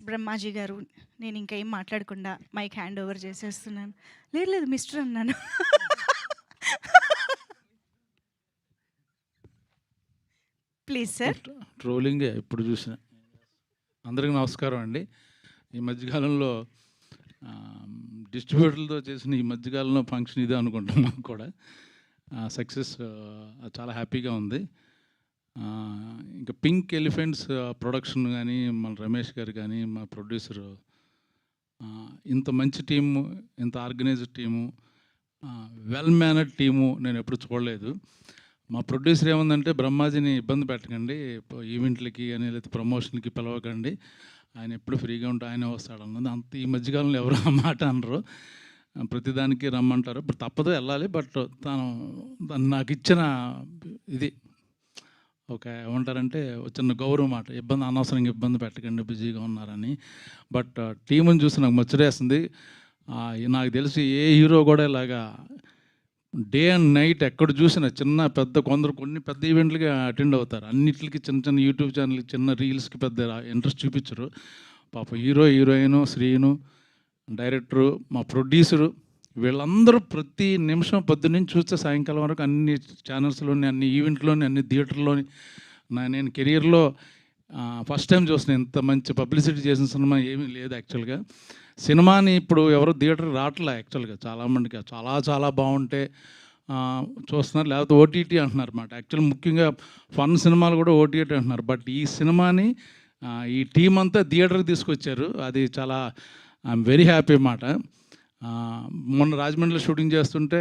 బ్రహ్మాజీ గారు, నేను ఇంకా ఏం మాట్లాడకుండా మైక్ హ్యాండ్ ఓవర్ చేసేస్తున్నాను. లేదు లేదు మిస్టర్ అన్నాను. Please sir. ట్రోలింగే ఎప్పుడు చూసిన. అందరికీ నమస్కారం అండి. ఈ మధ్యకాలంలో డిస్ట్రిబ్యూటర్లతో చేసిన ఈ మధ్యకాలంలో ఫంక్షన్ ఇదే అనుకుంటున్నాం కూడా. సక్సెస్ చాలా హ్యాపీగా ఉంది. ఇంకా పింక్ ఎలిఫెంట్స్ ప్రొడక్షన్ కానీ, మన రమేష్ గారు కానీ, మా ప్రొడ్యూసరు, ఇంత మంచి టీము, ఇంత organised team, well mannered team నేను ఎప్పుడు చూడలేదు. మా ప్రొడ్యూసర్ ఏముందంటే, బ్రహ్మాజీని ఇబ్బంది పెట్టకండి, ఈవెంట్లకి అని లేదా ప్రమోషన్కి పిలవకండి, ఆయన ఎప్పుడు ఫ్రీగా ఉంటే ఆయనే వస్తాడు అన్నది. అంత ఈ మధ్యకాలంలో ఎవరు ఆ మాట అనరు. ప్రతిదానికి రమ్మంటారు. ఇప్పుడు తప్పదు వెళ్ళాలి. బట్ తను నాకు ఇచ్చిన ఇది ఒక ఏమంటారంటే చిన్న గౌరవం మాట, అనవసరంగా ఇబ్బంది పెట్టకండి, బిజీగా ఉన్నారని. బట్ టీముని చూసి నాకు ముచ్చటేస్తుంది. నాకు తెలిసి ఏ హీరో కూడా ఇలాగా డే అండ్ నైట్ ఎక్కడ చూసినా చిన్న పెద్ద కొన్ని పెద్ద ఈవెంట్లకి అటెండ్ అవుతారు. అన్నిటికి చిన్న చిన్న యూట్యూబ్ ఛానల్కి, చిన్న రీల్స్కి పెద్ద ఇంట్రెస్ట్ చూపించరు. పాప హీరోయిన్, శ్రీను, డైరెక్టరు, మా ప్రొడ్యూసరు, వీళ్ళందరూ ప్రతి నిమిషం పొద్దున్నుంచి చూస్తే సాయంకాలం వరకు అన్ని ఛానల్స్లోని, అన్ని ఈవెంట్లోని, అన్ని థియేటర్లోని నేను కెరియర్లో ఫస్ట్ టైం చూసిన ఇంత మంచి పబ్లిసిటీ చేసిన సినిమా ఏమీ లేదు. యాక్చువల్గా సినిమాని ఇప్పుడు ఎవరు థియేటర్ రావట్లే. యాక్చువల్గా చాలామందికి చాలా చాలా బాగుంటే చూస్తున్నారు, లేకపోతే ఓటీటీ అంటున్నారు అన్నమాట. యాక్చువల్ ముఖ్యంగా ఫన్ సినిమాలు కూడా ఓటీటీ అంటున్నారు. బట్ ఈ సినిమాని ఈ టీం అంతా థియేటర్కి తీసుకొచ్చారు. అది చాలా ఐఎమ్ వెరీ హ్యాపీ అన్నమాట. మొన్న రాజమండ్రిలో షూటింగ్ చేస్తుంటే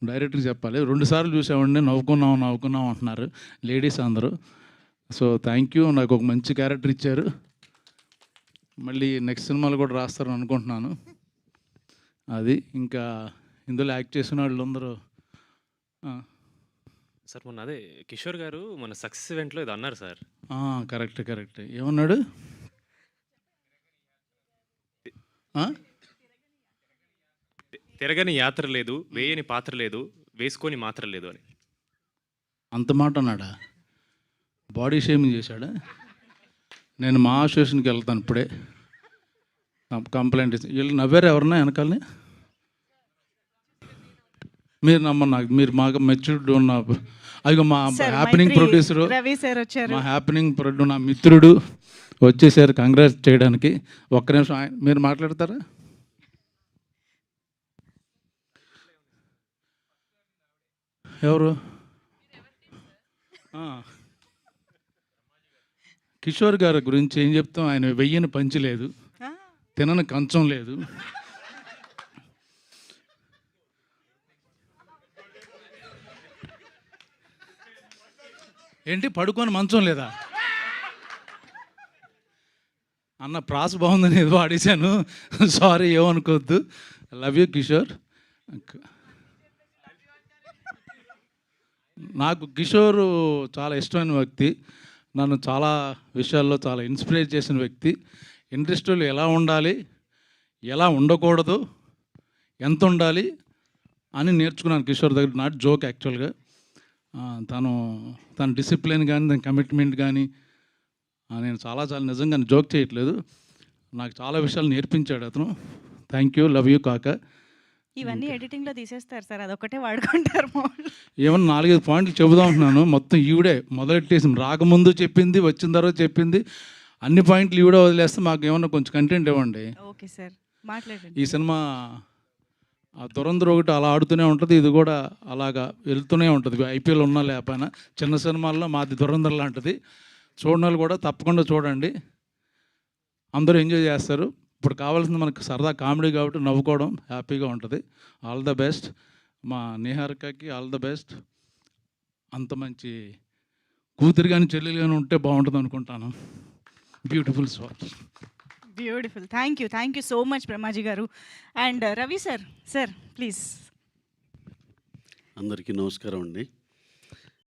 డైరెక్టర్కి చెప్పాలి, 2 సార్లు చూసామండి, నవ్వుకున్నాం అంటున్నారు లేడీస్ అందరూ. సో థ్యాంక్ యూ, నాకు ఒక మంచి క్యారెక్టర్ ఇచ్చారు. మళ్ళీ నెక్స్ట్ సినిమాలు కూడా రాస్తారని అనుకుంటున్నాను. అది ఇంకా ఇందులో యాక్ట్ చేసిన వాళ్ళందరూ. సార్ మొన్న అదే కిషోర్ గారు మన సక్సెస్ ఈవెంట్లో ఇది అన్నారు సార్. కరెక్ట్. ఏమన్నాడు? తిరగని యాత్ర లేదు, వేయని పాత్ర లేదు, వేసుకొని మాత్ర లేదు అని. అంత మాట అన్నాడా? బాడీ షేమింగ్ చేశాడా? నేను మా అసోసియేషన్కి వెళ్తాను ఇప్పుడే, కంప్లైంట్ ఇచ్చి. వీళ్ళు నవ్వారు ఎవరన్నా వెనకాలని? మీరు నాకు మీరు మాకు మెచ్యూర్డ్ ఉన్న అదిగో మా హ్యాపెనింగ్ ప్రొడ్యూసరు, మా హ్యాపెనింగ్ ప్రొడ్యూసర్, నా మిత్రుడు వచ్చేసారు కంగ్రాట్స్ చేయడానికి. ఒక్క నిమిషం మీరు మాట్లాడతారా? ఎవరు? కిషోర్ గారి గురించి ఏం చెప్తాం? ఆయన వెయ్యని పంచి లేదు, తినని కంచం లేదు. ఏంటి పడుకొని మంచం లేదా అన్న? ప్రాస బాగుందని ఏదో ఆడేశాను, సారీ, ఏమనుకోవద్దు. Love you Kishore. నాకు కిషోర్ చాలా ఇష్టమైన వ్యక్తి, నన్ను చాలా విషయాల్లో చాలా ఇన్స్పైర్ చేసిన వ్యక్తి. ఇండస్ట్రీలో ఎలా ఉండాలి, ఎలా ఉండకూడదు, ఎంత ఉండాలి అని నేర్చుకున్నాను కిషోర్ దగ్గర. నాట్ జోక్ యాక్చువల్గా. తన డిసిప్లిన్ కానీ, తన కమిట్మెంట్ కానీ, నేను చాలా నిజంగా జోక్ చేయట్లేదు, నాకు చాలా విషయాలు నేర్పించాడు అతను. థ్యాంక్ యూ, లవ్ యూ కాక. ఇవన్నీ ఎడిటింగ్లో తీసేస్తారు సార్, అదొకటే వాడుకుంటారు. ఏమన్నా 4-5 పాయింట్లు చెబుదాం అంటున్నాను, మొత్తం ఈవిడే మొదలెట్టేసి, రాకముందు చెప్పింది, వచ్చిన తర్వాత చెప్పింది, అన్ని పాయింట్లు ఈవిడే వదిలేస్తే మాకు ఏమన్నా కొంచెం కంటెంట్ ఇవ్వండి. ఓకే సార్, మాట్లాడండి. ఈ సినిమా దురంధర్ ఒకటి అలా ఆడుతూనే ఉంటుంది, ఇది కూడా అలాగా వెళ్తూనే ఉంటుంది. ఐపీఎల్ ఉన్నా లేకపోయినా చిన్న సినిమాల్లో మాది దురంధర్ లాంటిది. చూడని వాళ్ళు కూడా తప్పకుండా చూడండి, అందరూ ఎంజాయ్ చేస్తారు. ఇప్పుడు కావాల్సింది మనకు సరదా కామెడీ కాబట్టి నవ్వుకోవడం, హ్యాపీగా ఉంటుంది. All the best. మా నిహారికకి ఆల్ ద బెస్ట్. అంత మంచి కూతురు కానీ చెల్లెలు కానీ ఉంటే బాగుంటుంది అనుకుంటాను. Beautiful sir. Beautiful. Thank you so much Brahmaji గారు. And Ravi sir please. అందరికీ నమస్కారం అండి.